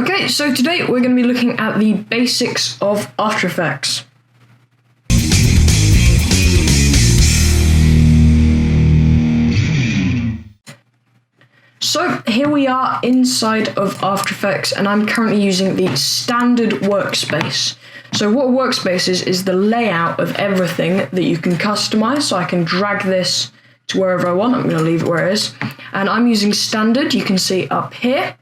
Okay, so today we're going to be looking at the basics of After Effects. So here we are inside of After Effects, and I'm currently using the standard workspace. So what a workspace is the layout of everything that you can customize. So I can drag this to wherever I want. I'm going to leave it where it is. And I'm using standard, you can see up here.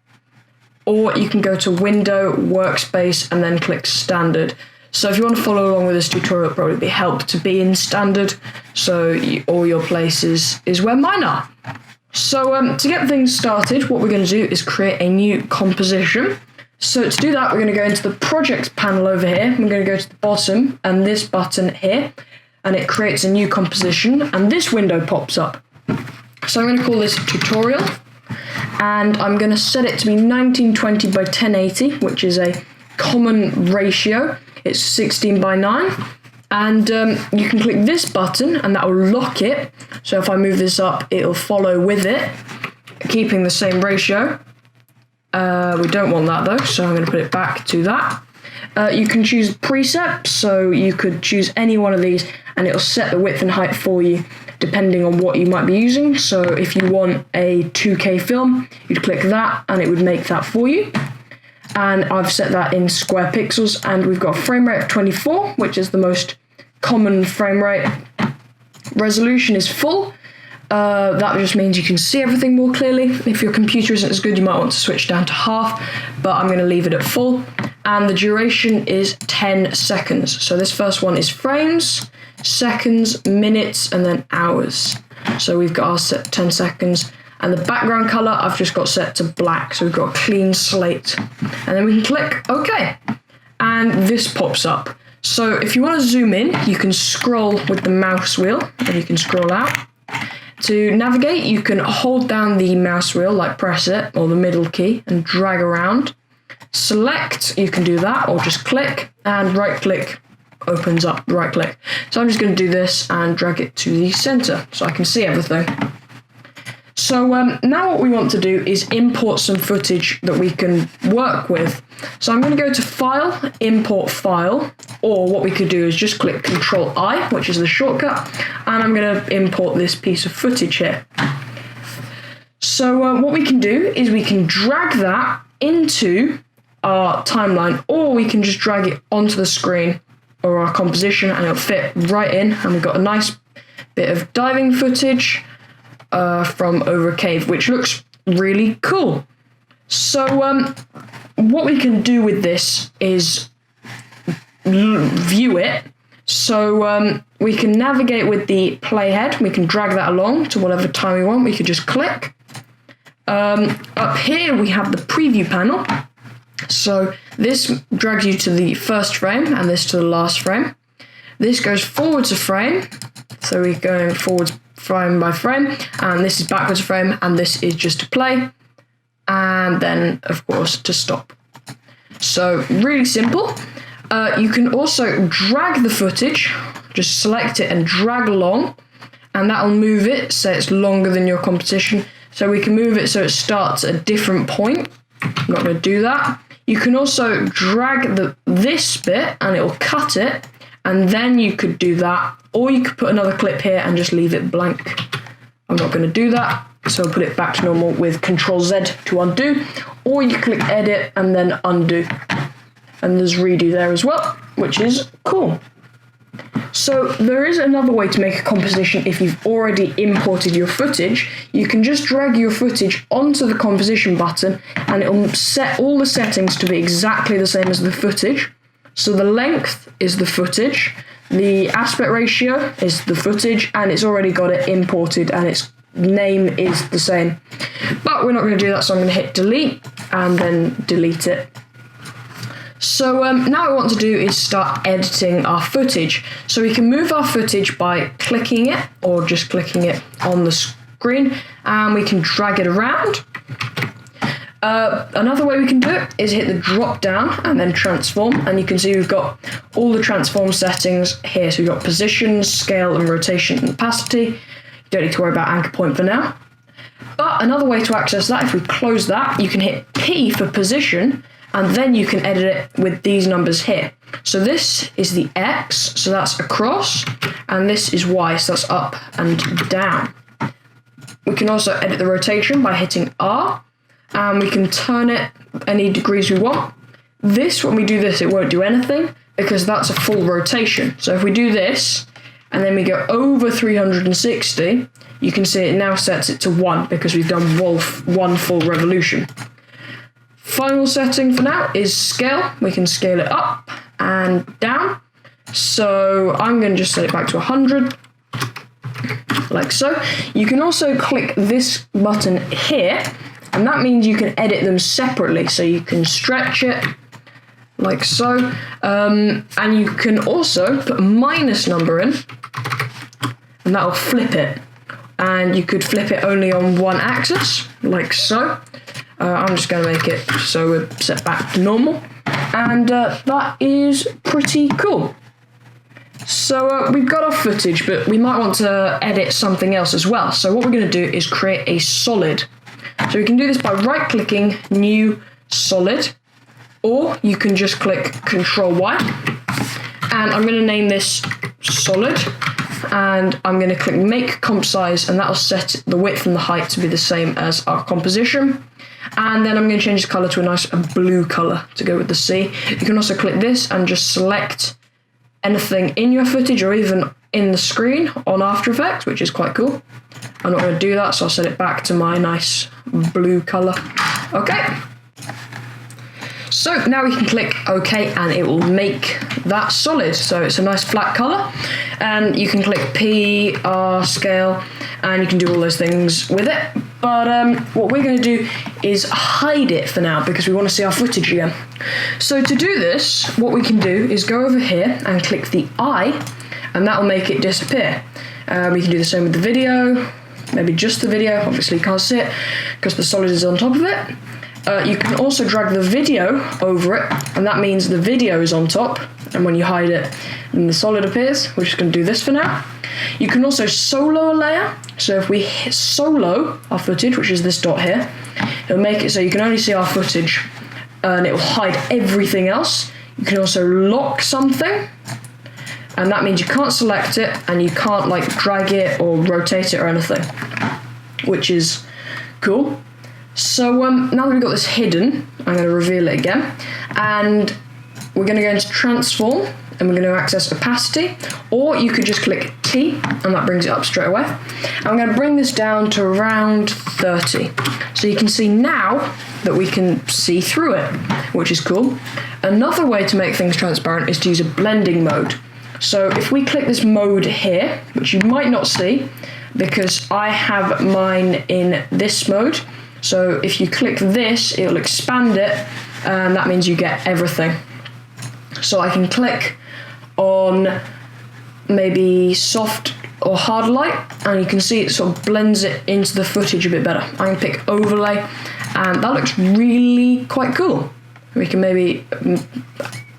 Or you can go to Window, Workspace, and then click Standard. So if you want to follow along with this tutorial, it'll probably be helpful to be in Standard, so all your places is where mine are. So to get things started, what we're going to do is create a new composition. So to do that, we're going to go into the Projects panel over here. We're going to go to the bottom, and this button here, and it creates a new composition, and this window pops up. So I'm going to call this Tutorial. And I'm going to set it to be 1920 by 1080, which is a common ratio. It's 16 by 9. And you can click this button and that will lock it. So if I move this up, it'll follow with it, keeping the same ratio. We don't want that though, so I'm going to put it back to that. You can choose preset, so you could choose any one of these and it'll set the width and height for you, depending on what you might be using. So if you want a 2K film, you'd click that and it would make that for you. And I've set that in square pixels, and we've got a frame rate of 24, which is the most common frame rate. Resolution is full. That just means you can see everything more clearly. If your computer isn't as good, you might want to switch down to half, but I'm going to leave it at full. And the duration is 10 seconds. So this first one is frames, seconds, minutes, and then hours. So we've got our set 10 seconds, and the background color I've just got set to black, so we've got a clean slate. And then we can click OK, and this pops up. So if you want to zoom in, you can scroll with the mouse wheel, and you can scroll out. To navigate, you can hold down the mouse wheel, like press it, or the middle key, and drag around. Select, you can do that, or just click, and right click opens up the right click. So I'm just going to do this and drag it to the center so I can see everything. So now what we want to do is import some footage that we can work with. So I'm going to go to File, Import File, or what we could do is just click Control-I, which is the shortcut, and I'm going to import this piece of footage here. So what we can do is we can drag that into our timeline, or we can just drag it onto the screen or our composition and it'll fit right in, and we've got a nice bit of diving footage from over a cave, which looks really cool. So what we can do with this is view it. So we can navigate with the playhead, we can drag that along to whatever time we want. We could just click. Up here we have the preview panel. So this drags you to the first frame and this to the last frame. This goes forwards a frame, so we're going forwards frame by frame, and this is backwards a frame, and this is just to play, and then of course to stop. So really simple. You can also drag the footage, just select it and drag along, and that will move it so it's longer than your composition. So we can move it so it starts at a different point. I'm not going to do that. You can also drag this bit and it will cut it, and then you could do that, or you could put another clip here and just leave it blank. I'm not going to do that, so I'll put it back to normal with Control-Z to undo, or you click Edit and then Undo. And there's Redo there as well, which is cool. So there is another way to make a composition if you've already imported your footage. You can just drag your footage onto the composition button and it'll set all the settings to be exactly the same as the footage. So the length is the footage, the aspect ratio is the footage, and it's already got it imported and its name is the same. But we're not going to do that, so I'm going to hit delete and then delete it. So now what we want to do is start editing our footage. So we can move our footage by clicking it or just clicking it on the screen, and we can drag it around. Another way we can do it is hit the drop down and then transform, and you can see we've got all the transform settings here. So we've got position, scale, and rotation and opacity. You don't need to worry about anchor point for now. But another way to access that, if we close that, you can hit P for position, and then you can edit it with these numbers here. So this is the X, so that's across, and this is Y, so that's up and down. We can also edit the rotation by hitting R, and we can turn it any degrees we want. This, when we do this, it won't do anything because that's a full rotation. So if we do this, and then we go over 360, you can see it now sets it to 1 because we've done one full revolution. Final setting for now is scale. We can scale it up and down. So I'm going to just set it back to 100, like so. You can also click this button here, and that means you can edit them separately. So you can stretch it, like so, and you can also put a minus number in, and that'll flip it. And you could flip it only on one axis, like so. I'm just going to make it so we're set back to normal, and that is pretty cool. So we've got our footage, but we might want to edit something else as well. So what we're going to do is create a solid. So we can do this by right-clicking New Solid, or you can just click Control-Y, and I'm going to name this Solid, and I'm going to click Make Comp Size, and that'll set the width and the height to be the same as our composition. And then I'm going to change the color to a nice blue color to go with the sea. You can also click this and just select anything in your footage or even in the screen on After Effects, which is quite cool. I'm not going to do that, so I'll set it back to my nice blue color. Okay. So now we can click OK, and it will make that solid. So it's a nice flat color, and you can click P, R, scale, and you can do all those things with it. But what we're going to do is hide it for now because we want to see our footage again. So to do this, what we can do is go over here and click the eye, and that will make it disappear. We can do the same with the video, maybe just the video. Obviously you can't see it because the solid is on top of it. You can also drag the video over it, and that means the video is on top, and when you hide it, then the solid appears. We're just going to do this for now. You can also solo a layer, so if we hit solo our footage, which is this dot here, it'll make it so you can only see our footage, and it will hide everything else. You can also lock something, and that means you can't select it, and you can't like drag it or rotate it or anything, which is cool. So now that we've got this hidden, I'm going to reveal it again, and we're going to go into transform, and we're going to access opacity, or you could just click T, and that brings it up straight away. And I'm going to bring this down to around 30. So you can see now that we can see through it, which is cool. Another way to make things transparent is to use a blending mode. So if we click this mode here, which you might not see, because I have mine in this mode, so if you click this, it'll expand it, and that means you get everything. So I can click on maybe soft or hard light, and you can see it sort of blends it into the footage a bit better. I can pick overlay, and that looks really quite cool. We can maybe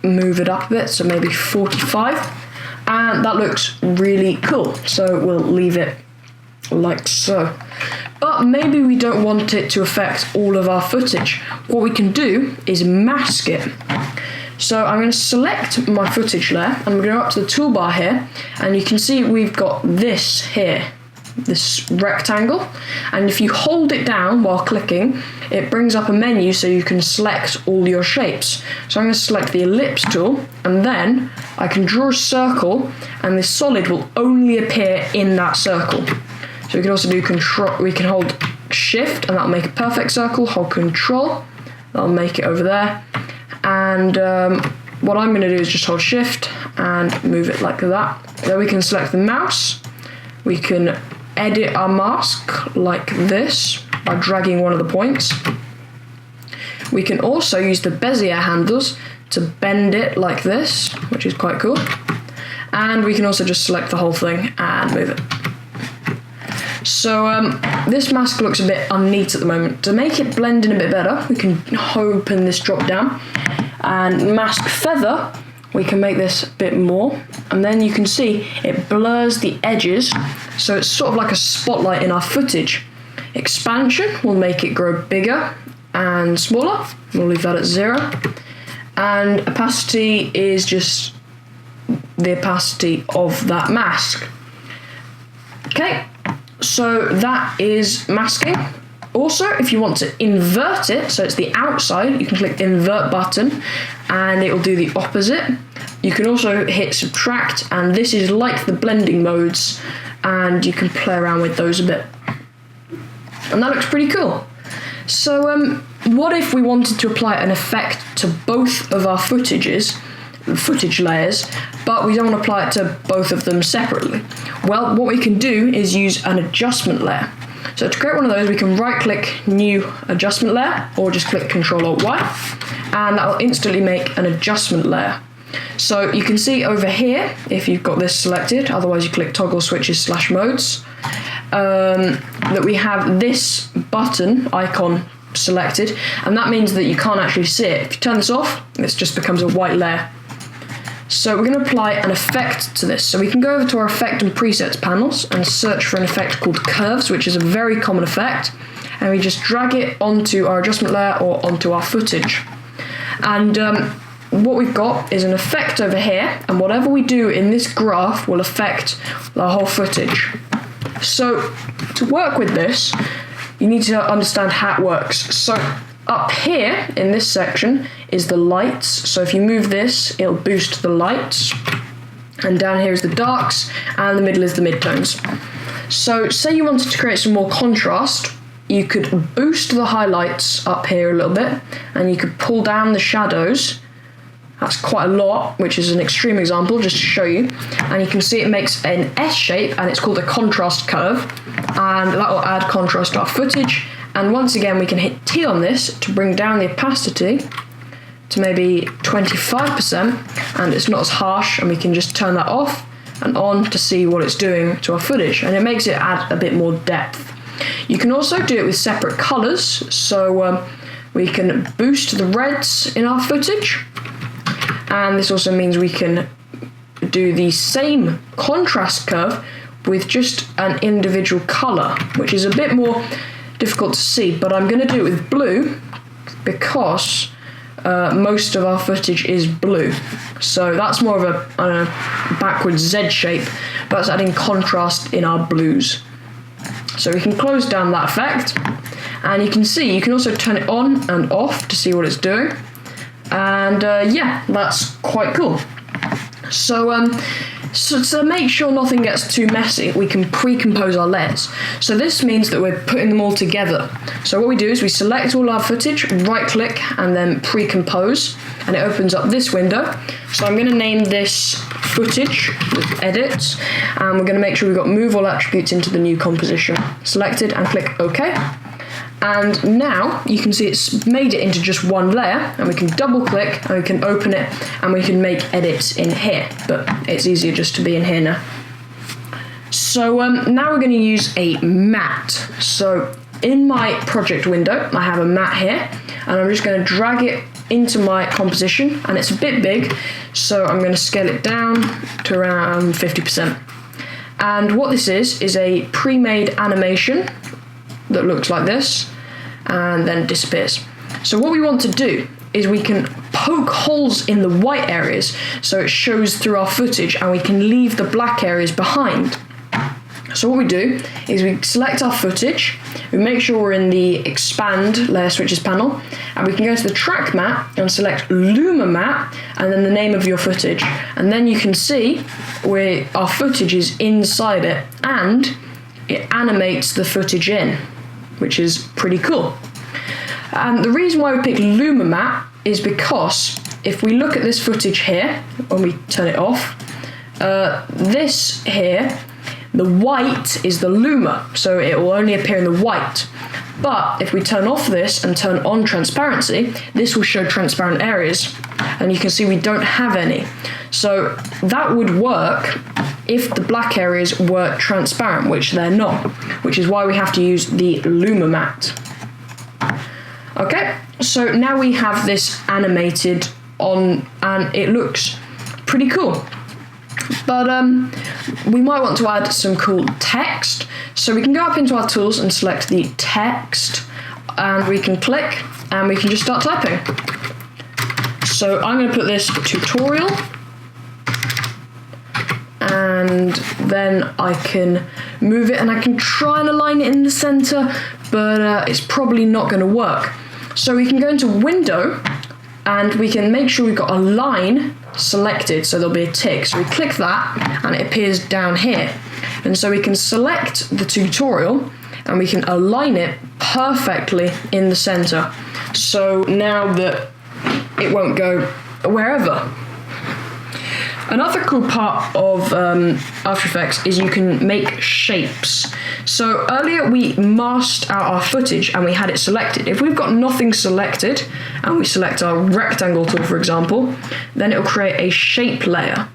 move it up a bit, so maybe 45, and that looks really cool. So we'll leave it like so. But maybe we don't want it to affect all of our footage. What we can do is mask it. So I'm going to select my footage layer, and I'm going to go up to the toolbar here, and you can see we've got this here, this rectangle, and if you hold it down while clicking, it brings up a menu so you can select all your shapes. So I'm going to select the ellipse tool, and then I can draw a circle, and the solid will only appear in that circle. So we can also do control, we can hold shift, and that'll make a perfect circle, hold control, that'll make it over there. And what I'm going to do is just hold shift and move it like that. Then we can select the mouse. We can edit our mask like this by dragging one of the points. We can also use the Bezier handles to bend it like this, which is quite cool. And we can also just select the whole thing and move it. So this mask looks a bit unneat at the moment. To make it blend in a bit better, we can open this drop down, and mask feather, we can make this a bit more, and then you can see it blurs the edges, so it's sort of like a spotlight in our footage. Expansion will make it grow bigger, and smaller. We'll leave that at 0. And opacity is just the opacity of that mask. Okay, so that is masking. Also, if you want to invert it, so it's the outside, you can click the invert button and it will do the opposite. You can also hit subtract, and this is like the blending modes, and you can play around with those a bit. And that looks pretty cool. So what if we wanted to apply an effect to both of our footage layers, but we don't want to apply it to both of them separately? Well, what we can do is use an adjustment layer. So to create one of those, we can right-click New Adjustment Layer, or just click Ctrl-Alt-Y, and that will instantly make an adjustment layer. So you can see over here, if you've got this selected, otherwise you click Toggle Switches / Modes, that we have this button icon selected, and that means that you can't actually see it. If you turn this off, this just becomes a white layer. So we're going to apply an effect to this. So we can go over to our Effect and Presets panels and search for an effect called Curves, which is a very common effect, and we just drag it onto our adjustment layer or onto our footage. And what we've got is an effect over here, and whatever we do in this graph will affect the whole footage. So to work with this, you need to understand how it works. So up here in this section is the lights. So if you move this, it'll boost the lights. And down here is the darks, and the middle is the midtones. So say you wanted to create some more contrast, you could boost the highlights up here a little bit, and you could pull down the shadows. That's quite a lot, which is an extreme example, just to show you. And you can see it makes an S shape, and it's called a contrast curve. And that will add contrast to our footage. And once again, we can hit T on this to bring down the opacity to maybe 25%, and it's not as harsh, and we can just turn that off and on to see what it's doing to our footage, and it makes it add a bit more depth. You can also do it with separate colors, so we can boost the reds in our footage, and this also means we can do the same contrast curve with just an individual color, which is a bit more difficult to see, but I'm going to do it with blue because most of our footage is blue. So that's more of a backwards Z shape, but that's adding contrast in our blues. So we can close down that effect, and you can see you can also turn it on and off to see what it's doing. And yeah, that's quite cool. So to make sure nothing gets too messy, we can pre-compose our layers. So this means that we're putting them all together. So what we do is we select all our footage, right-click, and then pre-compose, and it opens up this window. So I'm going to name this footage with edits, and we're going to make sure we've got move all attributes into the new composition. Selected, and click OK. And now you can see it's made it into just one layer, and we can double click and we can open it and we can make edits in here, but it's easier just to be in here now. So now we're going to use a matte. So in my project window I have a matte here, and I'm just going to drag it into my composition, and it's a bit big, so I'm going to scale it down to around 50%. And what this is a pre-made animation that looks like this and then disappears. So what we want to do is we can poke holes in the white areas so it shows through our footage, and we can leave the black areas behind. So what we do is we select our footage, we make sure we're in the expand layer switches panel, and we can go to the track map and select Luma map and then the name of your footage, and then you can see where our footage is inside it, and it animates the footage in, which is pretty cool. And the reason why we picked Luma map is because if we look at this footage here, when we turn it off, this here, the white is the Luma, so it will only appear in the white. But if we turn off this and turn on transparency, this will show transparent areas, and you can see we don't have any. So that would work if the black areas were transparent, which they're not, which is why we have to use the Luma matte. Okay, so now we have this animated on, and it looks pretty cool. But we might want to add some cool text. So we can go up into our tools and select the text, and we can click and we can just start typing. So I'm going to put this tutorial, and then I can move it and I can try and align it in the center, but it's probably not going to work. So we can go into Window and we can make sure we've got a line selected, so there'll be a tick. So we click that and it appears down here. And so we can select the tutorial and we can align it perfectly in the center. So now that it won't go wherever. Another cool part of After Effects is you can make shapes. So earlier we masked out our footage and we had it selected. If we've got nothing selected and we select our rectangle tool, for example, then it'll create a shape layer.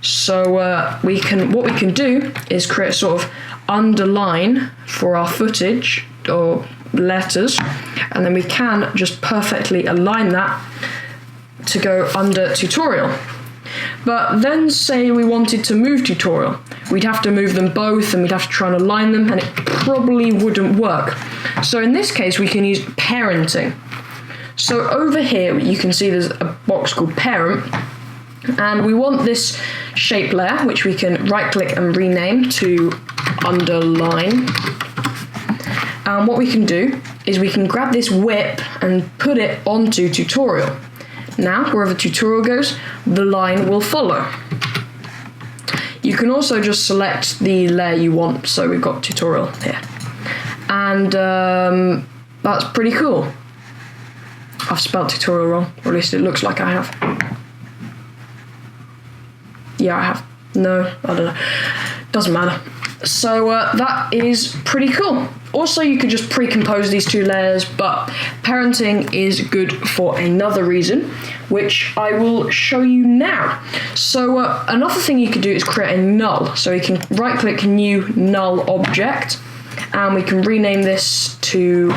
So what we can do is create a sort of underline for our footage or letters, and then we can just perfectly align that to go under tutorial. But then say we wanted to move tutorial, we'd have to move them both and we'd have to try and align them, and it probably wouldn't work. So in this case we can use parenting. So over here you can see there's a box called parent, and we want this shape layer, which we can right click and rename to underline. And what we can do is we can grab this whip and put it onto tutorial. Now, wherever tutorial goes, the line will follow. You can also just select the layer you want, so we've got tutorial here. And that's pretty cool. I've spelled tutorial wrong, or at least it looks like I have. Yeah, I have. No, I don't know. Doesn't matter. So that is pretty cool. Also, you could just pre-compose these two layers, but parenting is good for another reason, which I will show you now. So another thing you could do is create a null. So you can right-click New Null Object, and we can rename this to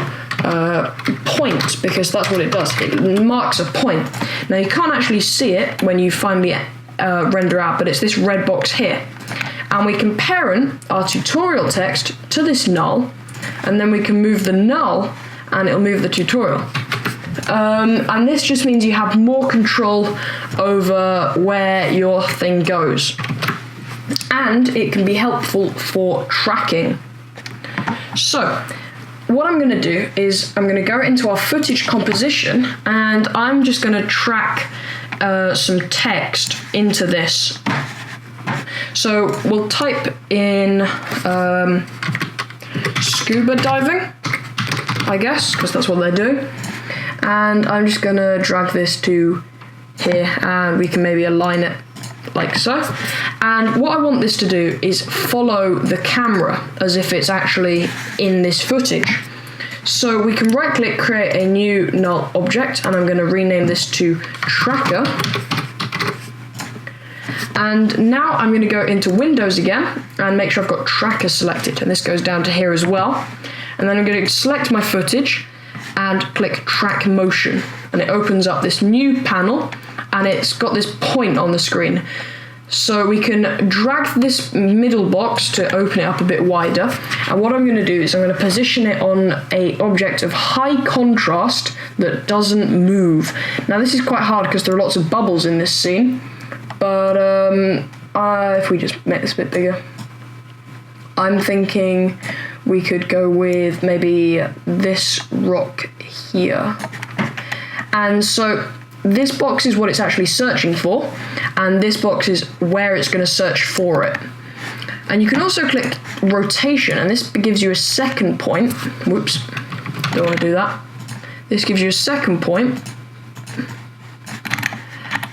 point, because that's what it does. It marks a point. Now, you can't actually see it when you finally render out, but it's this red box here. And we can parent our tutorial text to this null, and then we can move the null and it'll move the tutorial. And this just means you have more control over where your thing goes. And it can be helpful for tracking. So, what I'm going to do is I'm going to go into our footage composition, and I'm just going to track some text into this. So we'll type in scuba diving, I guess, because that's what they're doing. And I'm just going to drag this to here, and we can maybe align it like so. And what I want this to do is follow the camera as if it's actually in this footage. So we can right click, create a new null object, and I'm going to rename this to tracker. And now I'm going to go into Windows again and make sure I've got tracker selected, and this goes down to here as well. And then I'm going to select my footage and click track motion, and it opens up this new panel, and it's got this point on the screen. So we can drag this middle box to open it up a bit wider, and what I'm going to do is I'm going to position it on an object of high contrast that doesn't move. Now this is quite hard because there are lots of bubbles in this scene, but if we just make this a bit bigger, I'm thinking we could go with maybe this rock here. And so this box is what it's actually searching for, and this box is where it's going to search for it. And you can also click rotation, and this gives you a second point. Whoops, don't want to do that. This gives you a second point.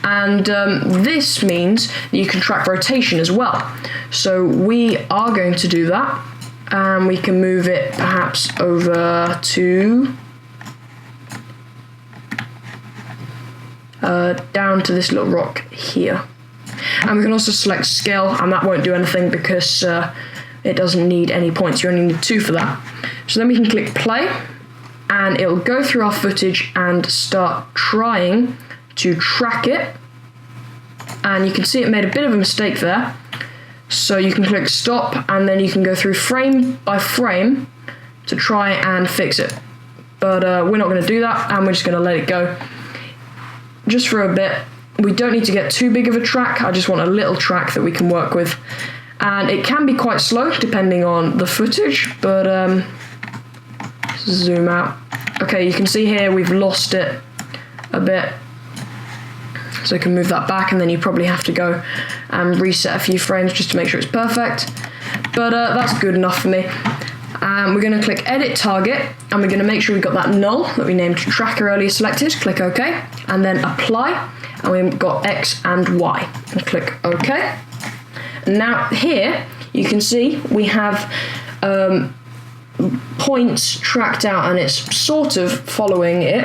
And this means that you can track rotation as well. So we are going to do that, and we can move it perhaps over to down to this little rock here. And we can also select scale, and that won't do anything because it doesn't need any points. You only need 2 for that. So then we can click play, and it'll go through our footage and start trying to track it. And you can see it made a bit of a mistake there. So you can click stop, and then you can go through frame by frame to try and fix it. but we're not going to do that, and we're just going to let it go just for a bit. We don't need to get too big of a track. I just want a little track that we can work with, and it can be quite slow depending on the footage, but zoom out. Okay, you can see here we've lost it a bit, so I can move that back, and then you probably have to go and reset a few frames just to make sure it's perfect, but that's good enough for me. We're going to click edit target, and we're going to make sure we've got that null that we named tracker earlier selected. Click OK, and then apply, and we've got X and Y, and click OK. And now here you can see we have points tracked out, and it's sort of following it,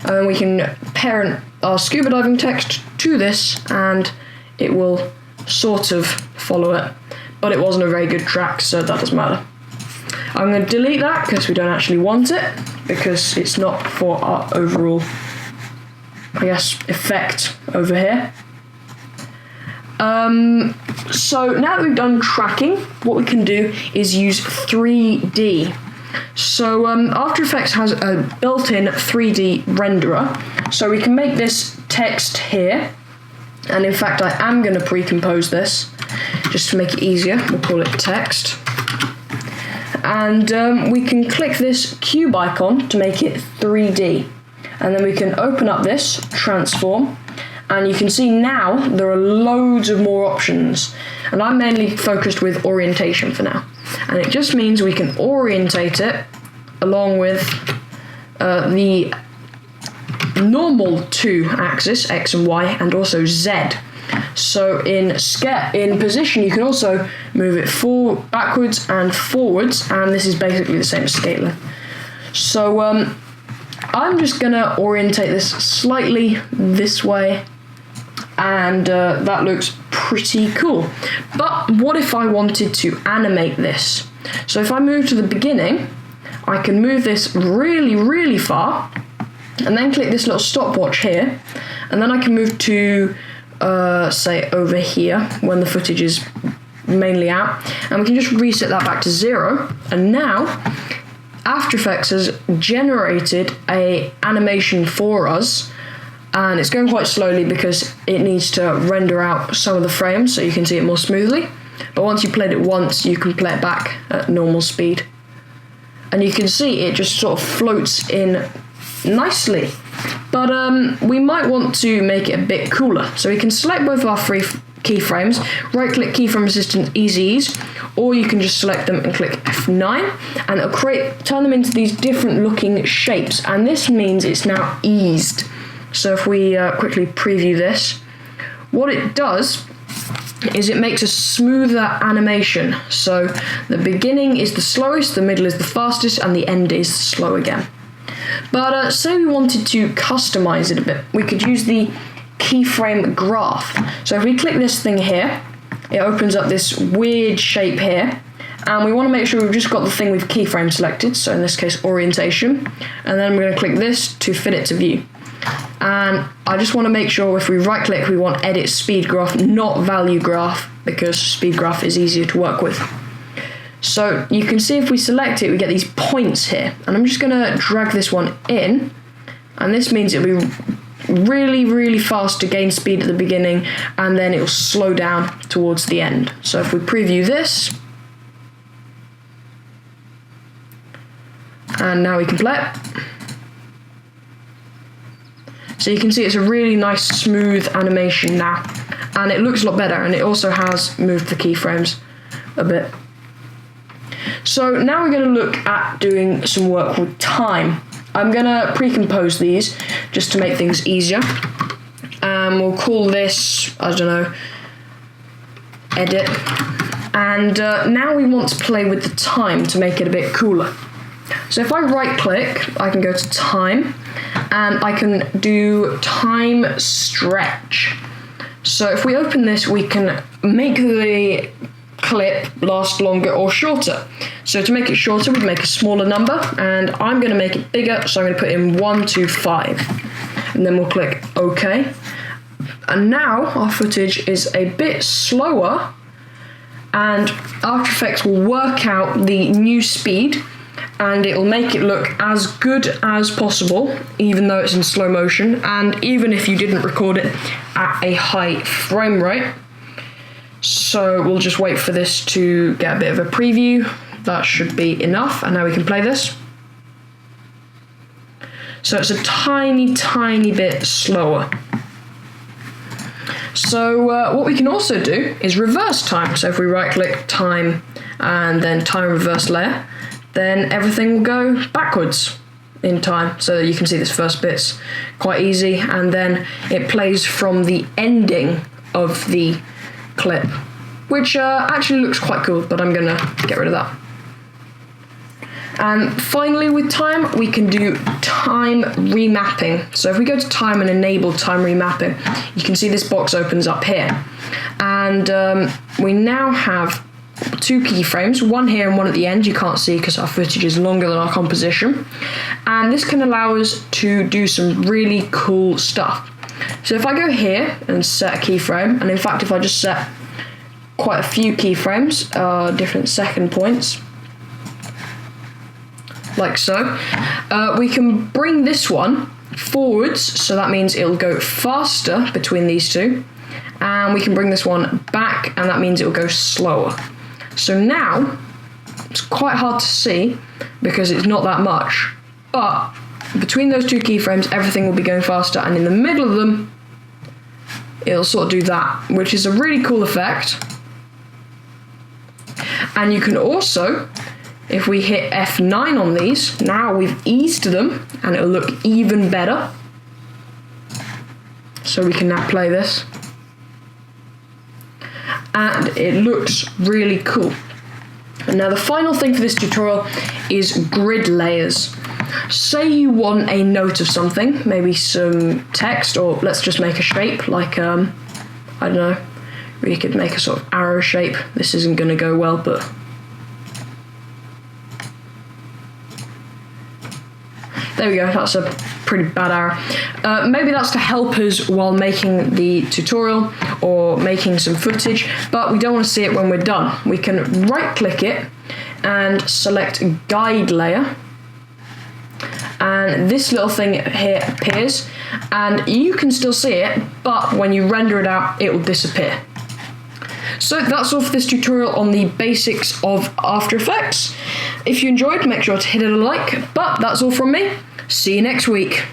and then we can parent our scuba diving text to this, and it will sort of follow it, but it wasn't a very good track, so that doesn't matter. I'm going to delete that because we don't actually want it, because it's not for our overall, I guess, effect over here. So now that we've done tracking, what we can do is use 3D. So After Effects has a built-in 3D renderer, so we can make this text here, and in fact I am going to pre-compose this just to make it easier. We'll call it text, and we can click this cube icon to make it 3D, and then we can open up this transform, and you can see now there are loads of more options, and I'm mainly focused with orientation for now, and it just means we can orientate it along with the normal 2 axis, X and Y, and also Z. So in position you can also move it backwards and forwards, and this is basically the same as scaling. So I'm just going to orientate this slightly this way, and that looks pretty cool. But what if I wanted to animate this? So if I move to the beginning, I can move this really, really far, and then click this little stopwatch here, and then I can move to say over here when the footage is mainly out, and we can just reset that back to 0, and now After Effects has generated a animation for us, and it's going quite slowly because it needs to render out some of the frames so you can see it more smoothly, but once you played it once you can play it back at normal speed, and you can see it just sort of floats in nicely. But we might want to make it a bit cooler, so we can select both of our 3 keyframes, right click keyframe assistant easy ease, or you can just select them and click F9, and it'll turn them into these different looking shapes, and this means it's now eased. So if we quickly preview this, what it does is it makes a smoother animation. So the beginning is the slowest, the middle is the fastest, and the end is slow again. But say we wanted to customize it a bit, we could use the keyframe graph. So if we click this thing here, it opens up this weird shape here, and we want to make sure we've just got the thing with keyframe selected, so in this case orientation, and then we're going to click this to fit it to view. And I just want to make sure if we right click we want edit speed graph, not value graph, because speed graph is easier to work with. So you can see if we select it we get these points here, and I'm just going to drag this one in, and this means it'll be really, really fast to gain speed at the beginning, and then it will slow down towards the end. So if we preview this, and now we can play it. So you can see it's a really nice smooth animation now, and it looks a lot better, and it also has moved the keyframes a bit. So now we're going to look at doing some work with time. I'm going to pre-compose these just to make things easier. We'll call this, I don't know, edit. And now we want to play with the time to make it a bit cooler. So if I right click, I can go to time, and I can do time stretch. So if we open this, we can make the clip last longer or shorter. So to make it shorter, we'd make a smaller number, and I'm going to make it bigger, so I'm going to put in 125, and then we'll click OK. And now our footage is a bit slower, and After Effects will work out the new speed and it'll make it look as good as possible, even though it's in slow motion, and even if you didn't record it at a high frame rate. So we'll just wait for this to get a bit of a preview. That should be enough, and now we can play this. So it's a tiny bit slower. So what we can also do is reverse time. So if we right click time and then time reverse layer, then everything will go backwards in time. So you can see this first bit's quite easy, and then it plays from the ending of the clip, which actually looks quite cool, but I'm gonna get rid of that. And finally, with time, we can do time remapping. So if we go to time and enable time remapping, you can see this box opens up here. And we now have 2 keyframes, one here and one at the end. You can't see because our footage is longer than our composition. And this can allow us to do some really cool stuff. So if I go here and set a keyframe, and in fact, if I just set quite a few keyframes, different second points, like so, we can bring this one forwards, so that means it'll go faster between these two, and we can bring this one back, and that means it'll go slower. So now it's quite hard to see because it's not that much, but between those 2 keyframes everything will be going faster, and in the middle of them it'll sort of do that, which is a really cool effect. And you can also, if we hit F9 on these, now we've eased them and it'll look even better. So we can now play this. And it looks really cool. And now the final thing for this tutorial is grid layers. Say you want a note of something, maybe some text, or let's just make a shape, like, I don't know, we could make a sort of arrow shape. This isn't going to go well, but there we go, that's a pretty bad arrow. Maybe that's to help us while making the tutorial or making some footage, but we don't want to see it when we're done. We can right click it and select guide layer, and this little thing here appears, and you can still see it, but when you render it out, it will disappear. So that's all for this tutorial on the basics of After Effects. If you enjoyed, make sure to hit a like, but that's all from me. See you next week.